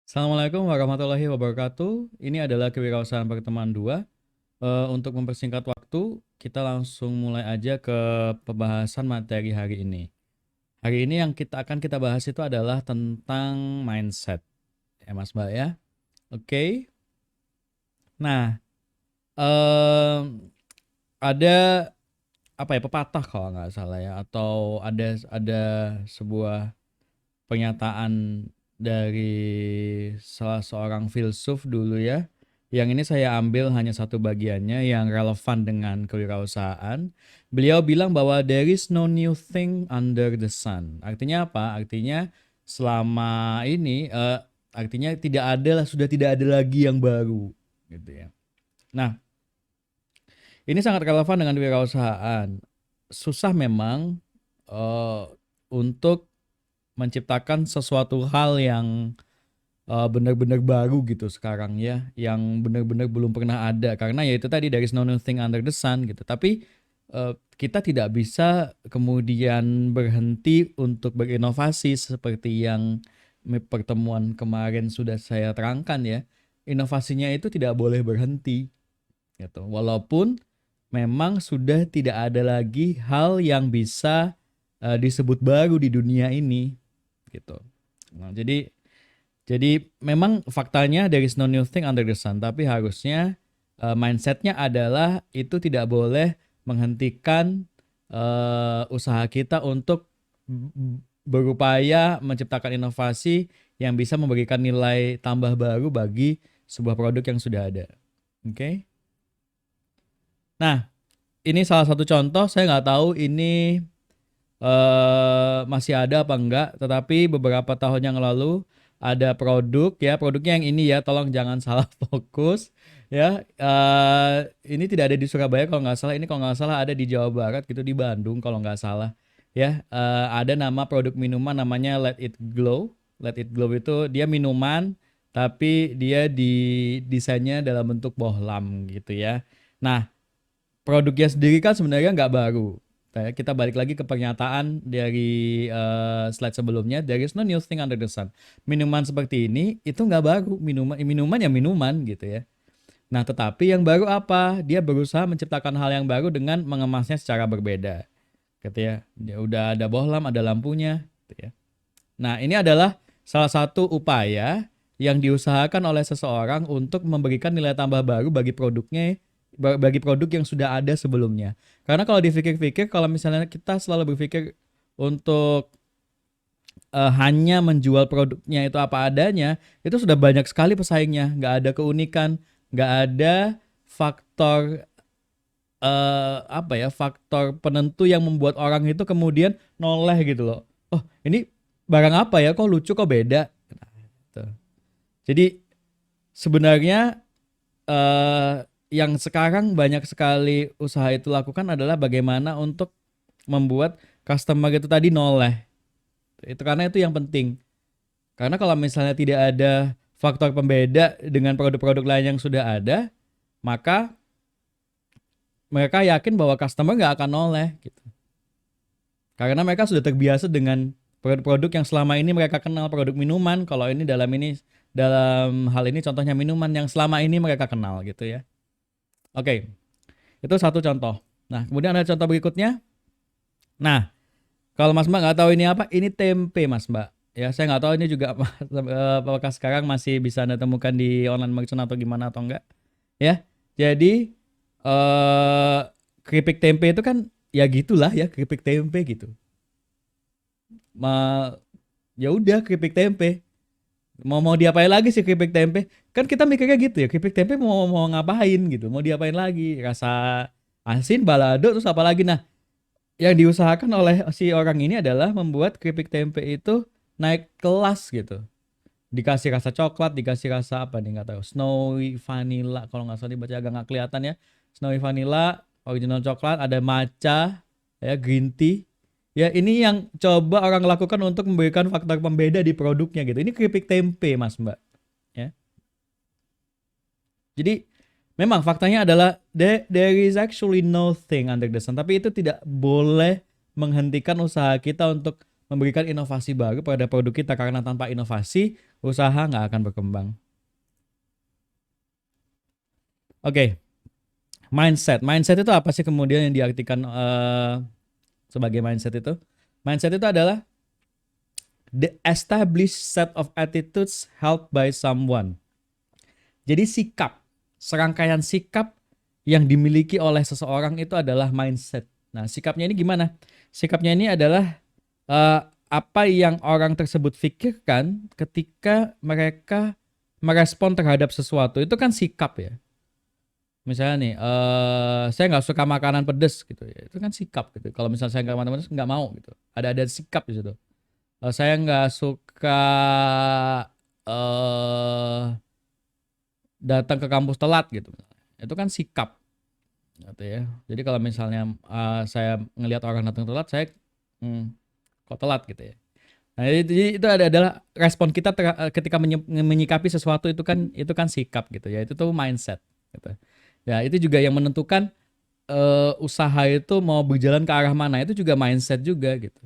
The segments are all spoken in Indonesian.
Assalamualaikum warahmatullahi wabarakatuh. Ini adalah kewirausahaan pertemuan 2. Untuk mempersingkat waktu, kita langsung mulai aja ke pembahasan materi hari ini. Hari ini yang kita bahas itu adalah tentang mindset. Ya Mas Mbak ya. Oke. Nah, em, ada apa ya, pepatah kalau nggak salah ya, atau ada sebuah pernyataan dari salah seorang filsuf dulu ya. Yang ini saya ambil hanya satu bagiannya yang relevan dengan kewirausahaan. Beliau bilang bahwa there is no new thing under the sun. Artinya apa? Artinya selama ini artinya sudah tidak ada lagi yang baru gitu ya. Nah, ini sangat relevan dengan kewirausahaan. Susah memang eh, untuk menciptakan sesuatu hal yang benar-benar baru gitu sekarang ya, yang benar-benar belum pernah ada, karena ya itu tadi, there is no new thing under the sun gitu. Tapi kita tidak bisa kemudian berhenti untuk berinovasi seperti yang pertemuan kemarin sudah saya terangkan ya. Inovasinya itu tidak boleh berhenti gitu. Walaupun memang sudah tidak ada lagi hal yang bisa disebut baru di dunia ini gitu. Nah, jadi memang faktanya there is no new thing under the sun, tapi harusnya mindsetnya adalah itu tidak boleh menghentikan usaha kita untuk berupaya menciptakan inovasi yang bisa memberikan nilai tambah baru bagi sebuah produk yang sudah ada. Oke? Okay? Nah, ini salah satu contoh. Saya nggak tahu ini masih ada apa enggak, tetapi beberapa tahun yang lalu ada produk ya, produknya yang ini ya, tolong jangan salah fokus ya. Ini tidak ada di Surabaya kalau nggak salah, ini kalau nggak salah ada di Jawa Barat gitu, di Bandung kalau nggak salah ya. Ada nama produk minuman namanya Let It Glow. Let It Glow itu dia minuman tapi dia desainnya dalam bentuk bohlam gitu ya. Nah, produknya sendiri kan sebenarnya nggak baru. Kita balik lagi ke pernyataan dari slide sebelumnya, there is no new thing under the sun. Minuman seperti ini itu nggak baru, minuman ya minuman gitu ya. Nah, tetapi yang baru apa? Dia berusaha menciptakan hal yang baru dengan mengemasnya secara berbeda. Gitu ya. Dia udah ada bohlam, ada lampunya gitu ya. Nah, ini adalah salah satu upaya yang diusahakan oleh seseorang untuk memberikan nilai tambah baru bagi produknya, bagi produk yang sudah ada sebelumnya. Karena kalau dipikir-pikir, kalau misalnya kita selalu berpikir untuk hanya menjual produknya itu apa adanya, itu sudah banyak sekali pesaingnya, nggak ada keunikan, nggak ada faktor apa ya, faktor penentu yang membuat orang itu kemudian noleh gitu loh. Oh, ini barang apa ya, kok lucu, kok beda. Nah, gitu. Jadi sebenarnya yang sekarang banyak sekali usaha itu lakukan adalah bagaimana untuk membuat customer itu tadi noleh. Itu karena itu yang penting. Karena kalau misalnya tidak ada faktor pembeda dengan produk-produk lain yang sudah ada, maka mereka yakin bahwa customer nggak akan noleh gitu. Karena mereka sudah terbiasa dengan produk-produk yang selama ini mereka kenal, produk minuman. Kalau dalam hal ini contohnya minuman yang selama ini mereka kenal gitu ya. Oke, itu satu contoh. Nah, kemudian ada contoh berikutnya. Nah, kalau Mas Mbak nggak tahu ini apa, ini tempe Mas Mbak. Ya, saya nggak tahu ini juga apakah sekarang masih bisa Anda temukan di online merchant atau gimana atau enggak. Ya, jadi eh keripik tempe itu kan ya gitulah ya, keripik tempe gitu. Ma, ya udah keripik tempe. Mau diapain lagi sih keripik tempe? Kan kita mikirnya gitu ya, keripik tempe mau ngapain gitu, mau diapain lagi? Rasa asin, balado, terus apa lagi? Nah, yang diusahakan oleh si orang ini adalah membuat keripik tempe itu naik kelas gitu. Dikasih rasa coklat, dikasih rasa apa nih nggak tahu, snowy vanilla kalau nggak salah, dibaca agak nggak kelihatan ya. Snowy vanilla, original coklat, ada matcha, ya green tea. Ya ini yang coba orang lakukan untuk memberikan faktor pembeda di produknya gitu. Ini keripik tempe Mas Mbak. Ya. Jadi memang faktanya adalah there is actually nothing under the sun. Tapi itu tidak boleh menghentikan usaha kita untuk memberikan inovasi baru pada produk kita, karena tanpa inovasi usaha nggak akan berkembang. Oke, mindset itu apa sih kemudian yang diartikan sebagai mindset itu? Mindset itu adalah the established set of attitudes held by someone. Jadi sikap, serangkaian sikap yang dimiliki oleh seseorang itu adalah mindset. Nah, sikapnya ini gimana? Sikapnya ini adalah apa yang orang tersebut pikirkan ketika mereka merespon terhadap sesuatu. Itu kan sikap ya. Misalnya nih, saya nggak suka makanan pedas gitu ya. Itu kan sikap gitu. Kalau misalnya saya nggak makanan pedas, nggak mau gitu. Ada sikap di situ. Saya nggak suka datang ke kampus telat gitu. Itu kan sikap. Gitu ya. Jadi kalau misalnya saya ngelihat orang datang telat, saya kok telat gitu ya. Nah, itu adalah respon kita ketika menyikapi sesuatu, itu kan sikap gitu ya. Itu tuh mindset gitu. Ya, itu juga yang menentukan usaha itu mau berjalan ke arah mana, itu juga mindset juga gitu.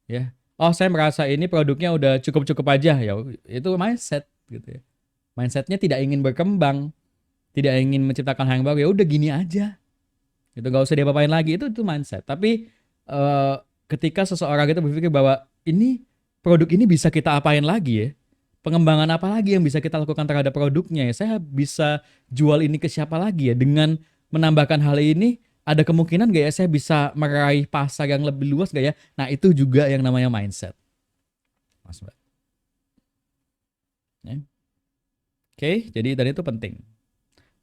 Ya. Oh, saya merasa ini produknya udah cukup-cukup aja, ya itu mindset gitu ya. Mindsetnya tidak ingin berkembang, tidak ingin menciptakan hal yang baru, ya udah gini aja. Itu nggak usah diapa-apain lagi, itu mindset. Tapi ketika seseorang itu berpikir bahwa ini produk ini bisa kita apain lagi ya, pengembangan apa lagi yang bisa kita lakukan terhadap produknya ya, saya bisa jual ini ke siapa lagi ya, dengan menambahkan hal ini ada kemungkinan gak ya saya bisa meraih pasar yang lebih luas gak ya. Nah, itu juga yang namanya mindset, Mas Mbak. Ya. Oke, jadi tadi itu penting.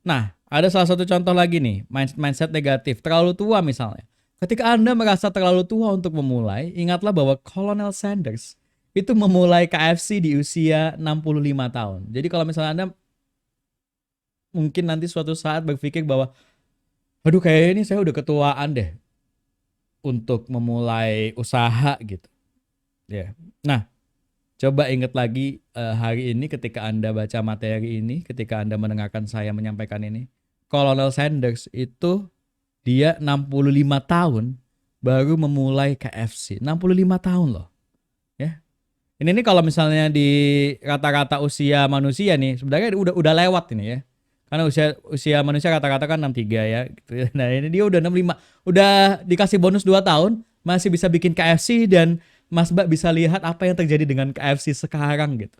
Nah, ada salah satu contoh lagi nih, mindset negatif, terlalu tua misalnya. Ketika Anda merasa terlalu tua untuk memulai, ingatlah bahwa Colonel Sanders itu memulai KFC di usia 65 tahun. Jadi kalau misalnya Anda mungkin nanti suatu saat berpikir bahwa, aduh kayaknya ini saya udah ketuaan deh untuk memulai usaha gitu. Ya. Nah, coba ingat lagi hari ini ketika Anda baca materi ini, ketika Anda mendengarkan saya menyampaikan ini. Colonel Sanders itu dia 65 tahun baru memulai KFC. 65 tahun loh. Ya. Ini kalau misalnya di rata-rata usia manusia nih, sebenarnya udah lewat ini ya. Karena usia manusia rata-rata kan 63 ya gitu. Nah, ini dia udah 65. Udah dikasih bonus 2 tahun, masih bisa bikin KFC, dan Mas Mbak bisa lihat apa yang terjadi dengan KFC sekarang gitu.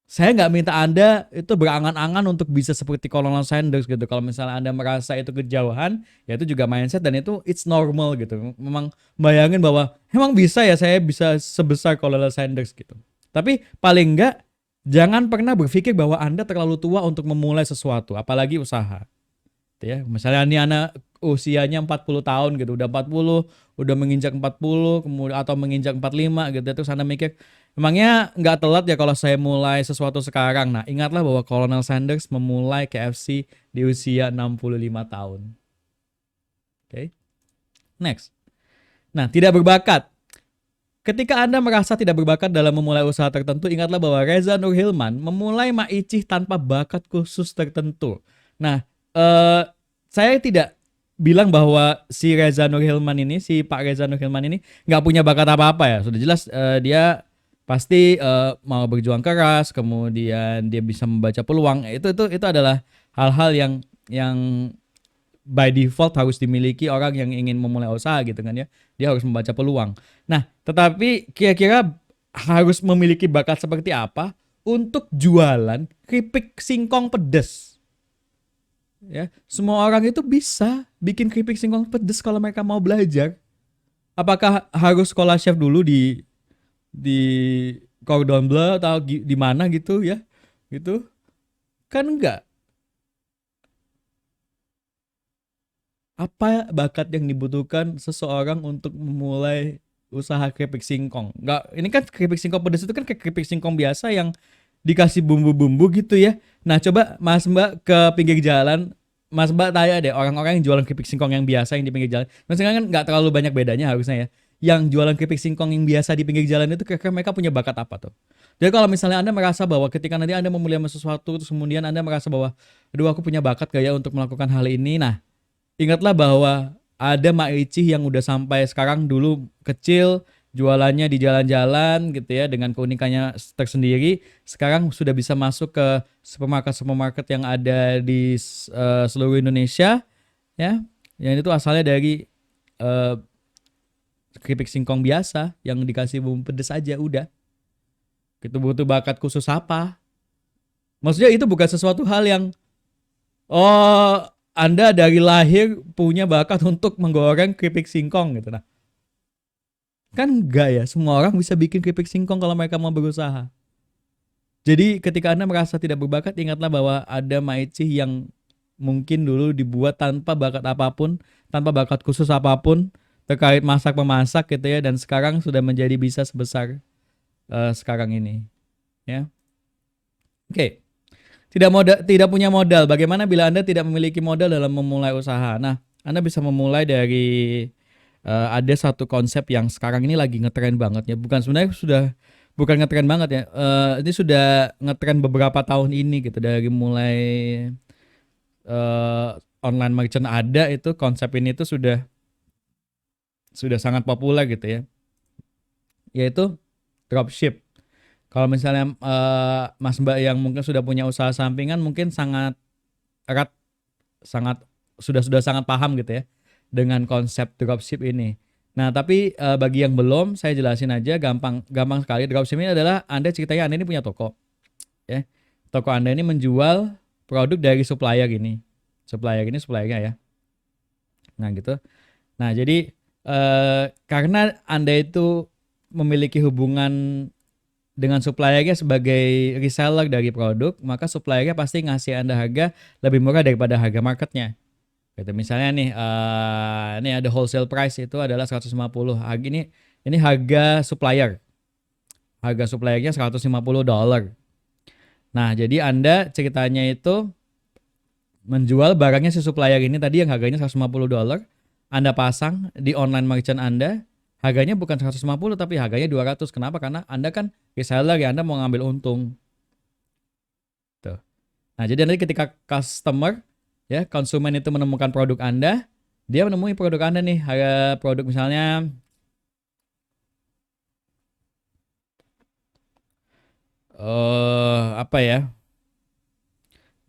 Saya nggak minta Anda itu berangan-angan untuk bisa seperti Colonel Sanders gitu. Kalau misalnya Anda merasa itu kejauhan, ya itu juga mindset, dan itu it's normal gitu. Memang bayangin bahwa emang bisa ya saya bisa sebesar Colonel Sanders gitu. Tapi paling nggak jangan pernah berpikir bahwa Anda terlalu tua untuk memulai sesuatu, apalagi usaha. Ya, misalnya ini anak usianya 40 tahun gitu, udah 40, udah menginjak 40, kemudian atau menginjak 45 gitu, terus Anda mikir, emangnya nggak telat ya kalau saya mulai sesuatu sekarang? Nah, ingatlah bahwa Colonel Sanders memulai KFC di usia 65 tahun. Oke. Next. Nah, tidak berbakat. Ketika Anda merasa tidak berbakat dalam memulai usaha tertentu, ingatlah bahwa Reza Nur Hilman memulai Maicih tanpa bakat khusus tertentu. Nah, saya tidak bilang bahwa si Reza Nur Hilman ini, si Pak Reza Nur Hilman ini nggak punya bakat apa-apa ya. Sudah jelas dia pasti mau berjuang keras, kemudian dia bisa membaca peluang. Itu adalah hal-hal yang by default harus dimiliki orang yang ingin memulai usaha gitu kan ya. Dia harus membaca peluang. Nah, tetapi kira-kira harus memiliki bakat seperti apa untuk jualan keripik singkong pedas? Ya, semua orang itu bisa bikin keripik singkong pedas kalau mereka mau belajar. Apakah harus sekolah chef dulu di Cordon Bleu atau di mana gitu ya? Gitu. Kan enggak. Apa bakat yang dibutuhkan seseorang untuk memulai usaha keripik singkong? Enggak, ini kan keripik singkong pedas itu kan kayak keripik singkong biasa yang dikasih bumbu-bumbu gitu ya. Nah, coba Mas Mbak ke pinggir jalan, Mas Mbak tanya deh orang-orang yang jualan keripik singkong yang biasa yang di pinggir jalan. Maksudnya kan nggak terlalu banyak bedanya harusnya ya. Yang jualan keripik singkong yang biasa di pinggir jalan itu kira-kira mereka punya bakat apa tuh? Jadi kalau misalnya Anda merasa bahwa ketika nanti Anda memulai sesuatu, terus kemudian Anda merasa bahwa, aduh aku punya bakat gak ya untuk melakukan hal ini. Nah, ingatlah bahwa ada Maichi yang udah sampai sekarang, dulu kecil, jualannya di jalan-jalan gitu ya dengan keunikannya tersendiri, sekarang sudah bisa masuk ke supermarket-supermarket yang ada di seluruh Indonesia ya. Yang itu asalnya dari eh, keripik singkong biasa yang dikasih bumbu pedes aja udah. Gitu, butuh bakat khusus apa? Maksudnya itu bukan sesuatu hal yang oh Anda dari lahir punya bakat untuk menggoreng keripik singkong gitu. Nah, kan enggak ya, semua orang bisa bikin keripik singkong kalau mereka mau berusaha. Jadi ketika Anda merasa tidak berbakat, ingatlah bahwa ada Maichi yang mungkin dulu dibuat tanpa bakat apapun, tanpa bakat khusus apapun terkait masak memasak gitu ya, dan sekarang sudah menjadi bisa sebesar sekarang ini ya. Oke. Tidak punya modal. Bagaimana bila Anda tidak memiliki modal dalam memulai usaha? Nah, Anda bisa memulai dari ada satu konsep yang sekarang ini lagi ngetren banget ya. Bukan, sebenarnya bukan ngetren banget ya. Ini sudah ngetren beberapa tahun ini gitu, dari mulai online merchant ada, itu konsep ini tuh sudah sangat populer gitu ya. Yaitu dropship. Kalau misalnya Mas Mbak yang mungkin sudah punya usaha sampingan, mungkin sangat erat, sangat sudah sangat paham gitu ya dengan konsep dropship ini. Nah, tapi bagi yang belum, saya jelasin aja, gampang sekali. Dropship ini adalah Anda ceritanya Anda ini punya toko ya. Toko Anda ini menjual produk dari supplier ini. Suppliernya ya. Nah, gitu. Nah, jadi karena Anda itu memiliki hubungan dengan suppliernya sebagai reseller dari produk, maka suppliernya pasti ngasih Anda harga lebih murah daripada harga marketnya. Gitu. Misalnya nih, ini ada wholesale price itu adalah 150. Ini harga supplier. Harga suppliernya $150. Nah, jadi Anda ceritanya itu menjual barangnya si supplier ini tadi yang harganya $150. Anda pasang di online merchant Anda, harganya bukan 150 tapi harganya 200. Kenapa? Karena Anda kan reseller ya, Anda mau ngambil untung. Tuh. Nah, jadi nanti ketika customer ya, konsumen itu menemukan produk Anda, dia menemui produk Anda nih, harga produk misalnya apa ya?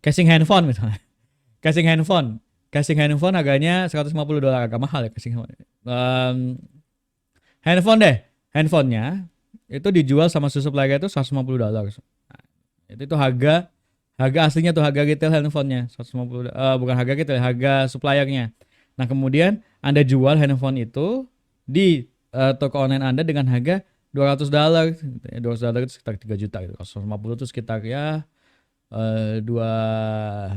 Casing handphone misalnya. Casing handphone harganya $150, agak mahal ya casing handphone. Handphone deh. Handphonenya itu dijual sama supplier itu $150. Nah, itu harga aslinya tuh, harga retail handphonenya 150, bukan harga retail, harga suppliernya. Nah, kemudian Anda jual handphone itu di toko online Anda dengan harga $200. $200 itu sekitar 3 juta gitu. 150 itu sekitar ya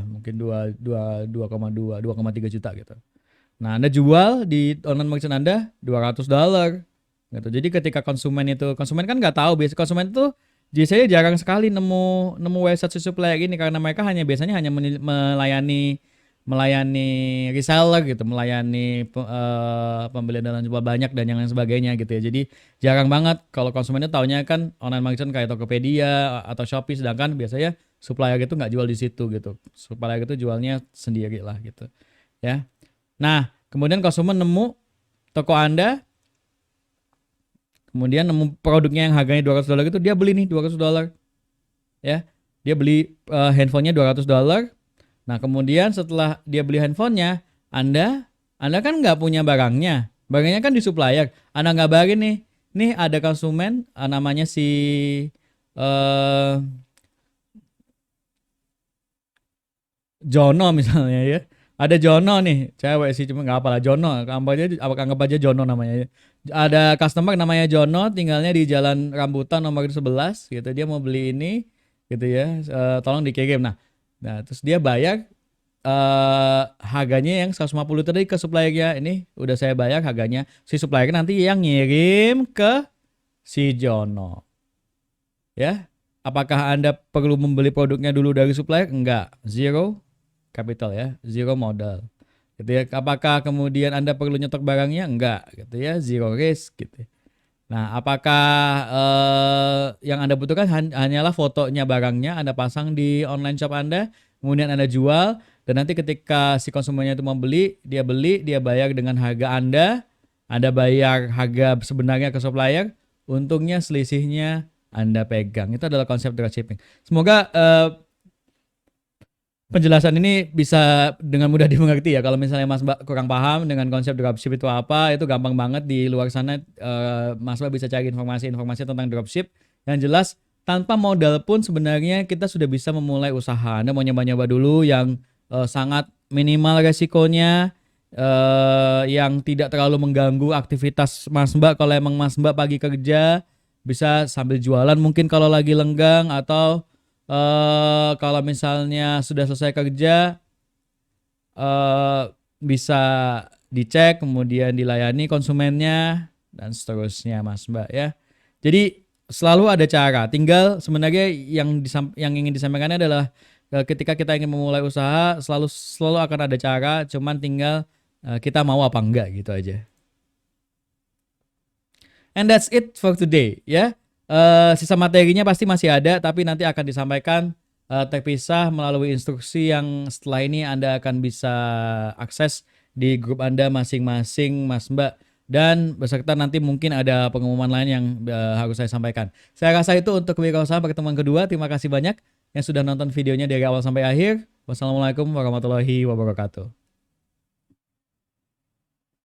mungkin 2,3 juta gitu. Nah, Anda jual di online merchant Anda $200 gitu. Jadi ketika konsumen kan nggak tahu, biasa konsumen itu biasanya jarang sekali nemu website supplier ini, karena mereka biasanya hanya melayani reseller gitu, melayani pembelian dalam jumlah banyak dan yang lain sebagainya gitu ya. Jadi jarang banget kalau konsumennya taunya kan online merchant kayak Tokopedia atau Shopee, sedangkan biasanya supplier itu nggak jual di situ gitu. Supplier itu jualnya sendiri lah gitu ya. Nah, kemudian konsumen nemu toko Anda, kemudian nemu produknya yang harganya $200 itu, dia beli nih $200 ya. Dia beli handphonenya $200. Nah, kemudian setelah dia beli handphonenya, Anda kan nggak punya barangnya kan di supplier. Anda nggak bagi nih. Nih ada konsumen namanya si Jono misalnya ya. Ada Jono nih, cewek sih cuma nggak apalah, Jono, anggap aja Jono namanya ya. Ada customer namanya Jono, tinggalnya di Jalan Rambutan nomor 11 gitu. Dia mau beli ini gitu ya, tolong dikirim. Nah, terus dia bayar harganya yang 150 tadi ke suppliernya. Ini udah saya bayar harganya. Si supplier nanti yang ngirim ke si Jono. Ya. Apakah Anda perlu membeli produknya dulu dari supplier? Enggak. Zero capital ya, zero modal. Gitu ya. Apakah kemudian Anda perlu nyetok barangnya? Enggak, gitu ya. Zero risk gitu. Nah, apakah yang Anda butuhkan hanyalah fotonya barangnya Anda pasang di online shop Anda, kemudian Anda jual Dan nanti ketika si konsumennya itu mau beli, dia bayar dengan harga Anda bayar harga sebenarnya ke supplier, untungnya selisihnya Anda pegang. Itu adalah konsep dropshipping. Semoga penjelasan ini bisa dengan mudah dimengerti ya. Kalau misalnya Mas Mbak kurang paham dengan konsep dropship itu apa, itu gampang banget di luar sana. Mas Mbak bisa cari informasi-informasi tentang dropship. Yang jelas tanpa modal pun sebenarnya kita sudah bisa memulai usaha. Anda mau nyoba-nyoba dulu yang sangat minimal resikonya, yang tidak terlalu mengganggu aktivitas Mas Mbak. Kalau emang Mas Mbak pagi kerja, bisa sambil jualan mungkin kalau lagi lenggang, atau kalau misalnya sudah selesai kerja, bisa dicek, kemudian dilayani konsumennya, dan seterusnya Mas Mbak ya. Jadi selalu ada cara, tinggal sebenarnya yang ingin disampaikan adalah ketika kita ingin memulai usaha, selalu akan ada cara, cuman tinggal kita mau apa enggak gitu aja. And that's it for today ya. Sisa materinya pasti masih ada, tapi nanti akan disampaikan terpisah melalui instruksi yang setelah ini Anda akan bisa akses di grup Anda masing-masing Mas Mbak, dan beserta nanti mungkin ada pengumuman lain yang harus saya sampaikan. Saya rasa itu untuk Kewirausahaan pertemuan kedua. Terima kasih banyak yang sudah nonton videonya dari awal sampai akhir. Wassalamualaikum warahmatullahi wabarakatuh.